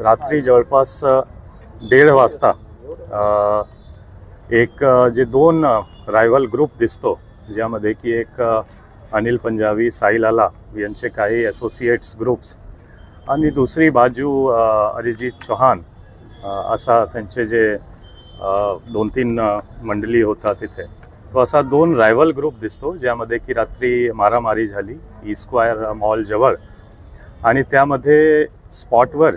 रात्री जवळपास 1:30 वाजता एक जे दोन रायव्हल ग्रुप दिसतो, ज्यामध्ये की एक अनिल पंजाबी, साई लाला यांचे काही असोसिएट्स ग्रुप्स आणि दुसरी बाजू अरिजित चौहान असा त्यांचे जे 2-3 मंडळी होता तिथे. तो असा दोन रायव्हल ग्रुप दिसतो, ज्यामध्ये की रात्री मारामारी झाली ई स्क्वायर मॉल जवळ. आणि त्यामध्ये स्पॉटवर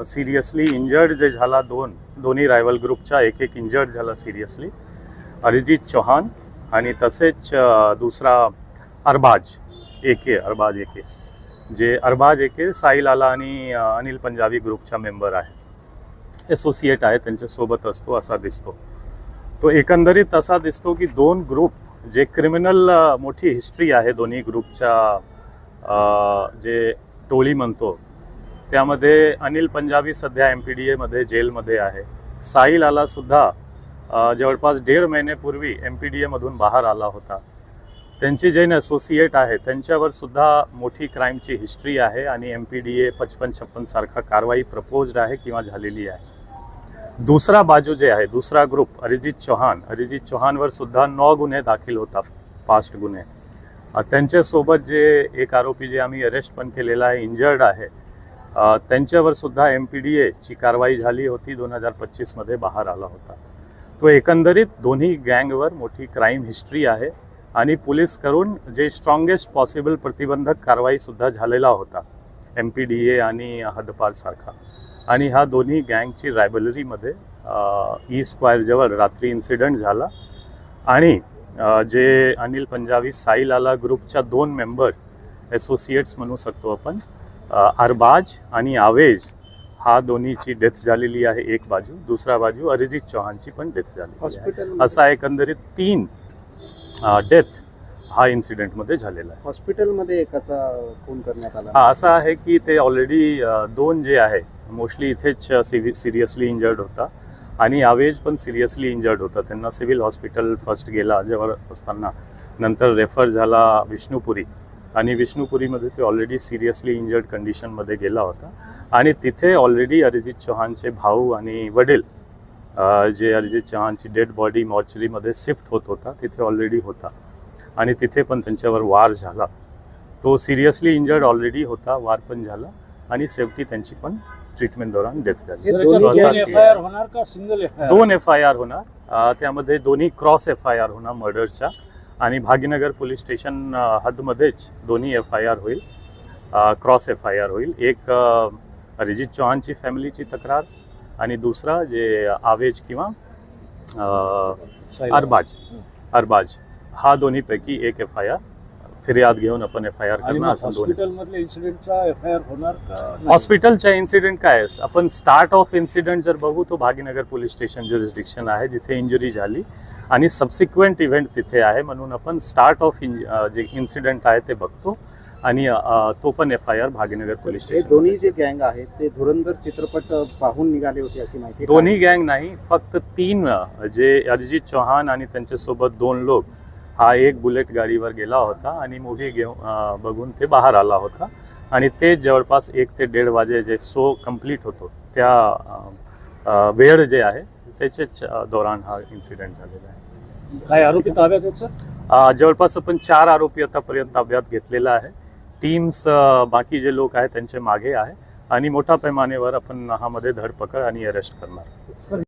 सिरियसली इंजर्ड जे झाला, दोन्ही रायव्हल ग्रुपच्या एक इंजर्ड झाला सिरियसली, अरिजित चौहान आणि तसेच दुसरा अरबाज एके जे अरबाज एके साई लाला आणि अनिल पंजाबी ग्रुपचा मेंबर आहे, असोसिएट आहे, त्यांच्यासोबत असतो असा दिसतो. तो एकंदरीत असा दिसतो की दोन ग्रुप जे क्रिमिनल मोठी हिस्ट्री आहे दोन्ही ग्रुपच्या, जे टोळी म्हणतो, त्यामध्ये अनिल पंजाबी सध्या MPDA मध्ये जेलमध्ये आहे. साई लाला सुद्धा जवळपास 1.5 महिन्यापूर्वी MPDA मधून बाहेर आला होता. त्यांचे जे असोसिएट आहे त्यांच्यावर सुद्धा मोठी क्राईमची हिस्ट्री आहे आणि MPDA 55-56 सारखा कारवाई प्रपोज्ड आहे किंवा झालेली आहे. दुसरा बाजू जे आहे, दुसरा ग्रुप अरिजित चौहानवर सुद्धा 9 गुन्हे दाखल होता, पास्ट गुन्हे. त्यांच्यासोबत जे एक आरोपी जे आम्ही अरेस्ट पण केलेला आहे, इंजर्ड आहे, त्यांच्यावर सुद्धा MPDA ची कारवाई झाली होती, 2025 मध्ये बाहेर आला होता. तो एकंदरीत दोन्ही गँगवर मोठी क्राईम हिस्ट्री आहे आणि पोलीस करून जे स्ट्रॉंगेस्ट पॉसिबल प्रतिबंधक कारवाई सुद्धा झालेला होता MPDA आणि हद्दपार सारखा. आणि ह्या दोन्ही गँगची रायव्हलरीमध्ये ई स्क्वायर जवळ रात्री इन्सिडेंट झाला आणि जे अनिल पंजाबी साई लाला ग्रुपच्या 2 मेंबर असोसिएट्स म्हणू शकतो आपण, अरबाज आणि आवेज, हा दोन्हीची डेथ झालेली आहे एक बाजू. दुसरा बाजू अरिजित चौहानची पण डेथ झालेली आहे. असा एकंदरीत 3 डेथ हा इन्सिडेंटमध्ये झालेला आहे. हॉस्पिटलमध्ये एकाचा खून करण्यात आला. हा असा आहे की ते ऑलरेडी 2 जे आहे मोस्टली इथेच सिरियसली इंजर्ड होता आणि आवेज पण सिरियसली इंजर्ड होता. त्यांना सिव्हिल हॉस्पिटल फर्स्ट गेला जवळ असताना, नंतर रेफर झाला विष्णुपुरी आणि विष्णुपुरीमध्ये ते ऑलरेडी सिरियसली इंजर्ड कंडिशनमध्ये गेला होता. आणि तिथे ऑलरेडी अरिजित चौहानचे भाऊ आणि वडील, जे अरिजित चौहानची डेड बॉडी मॉर्चरीमध्ये शिफ्ट होत होता, तिथे ऑलरेडी होता आणि तिथे पण त्यांच्यावर वार झाला. तो सिरियसली इंजर्ड ऑलरेडी होता, वार पण झाला आणि शेवटी त्यांची पण ट्रीटमेंट दौरान डेथ झाली. 2 FIR होणार, त्यामध्ये दोन्ही क्रॉस FIR होणार मर्डरच्या आणि भाग्यनगर पोलीस स्टेशन हद्दमध्येच दोन्ही FIR होईल, क्रॉस FIR होईल. एक अरिजित चौहानची फॅमिलीची तक्रार आणि दुसरा जे आवेज किंवा अरबाज, हा दोन्हीपैकी एक FIR फिर्याद घेऊन आपण FIR करणार. असं हॉस्पिटलमधल्या इन्सिडेंटचा FIR होणार का? हॉस्पिटलच्या इन्सिडेंट काय आहे, आपण स्टार्ट ऑफ इन्सिडेंट जर बघू तो भाग्यनगर पोलीस स्टेशन ज्युरिस्डिक्शन आहे, जिथे इंजुरी झाली आणि सबसिक्वेंट इव्हेंट तिथे आहे, म्हणून आपण स्टार्ट ऑफ जे इन्सिडेंट आहे ते बघतो आणि तो पण FIR भाग्यनगर पोलीस स्टेशन. दोन्ही जे गँग आहेत ते धुरंधर चित्रपट पाहून निघाले होते अशी माहिती. दोन्ही गँग नाही, फक्त 3 जे अरिजित चौहान आणि त्यांच्यासोबत 2 लोक, हा एक बुलेट गाडीवर गेला होता आणि मूव्ही घेऊन बघून ते बाहेर आला होता आणि ते जवळपास 1 ते 1:30 वाजे जे शो कंप्लीट होतो त्या वेळ जे आहे त्याच्याच दौरान हा इन्सिडेंट झालेला आहे. काय आरोपी ताब्यात आहेत सर? जवळपास आपण 4 आरोपी आतापर्यंत ताब्यात घेतलेला आहे. टीम्स बाकी जे लोक आहेत त्यांचे मागे आहे आणि मोठ्या पैमानेवर आपण ह्यामध्ये धरपकड आणि अरेस्ट करणार.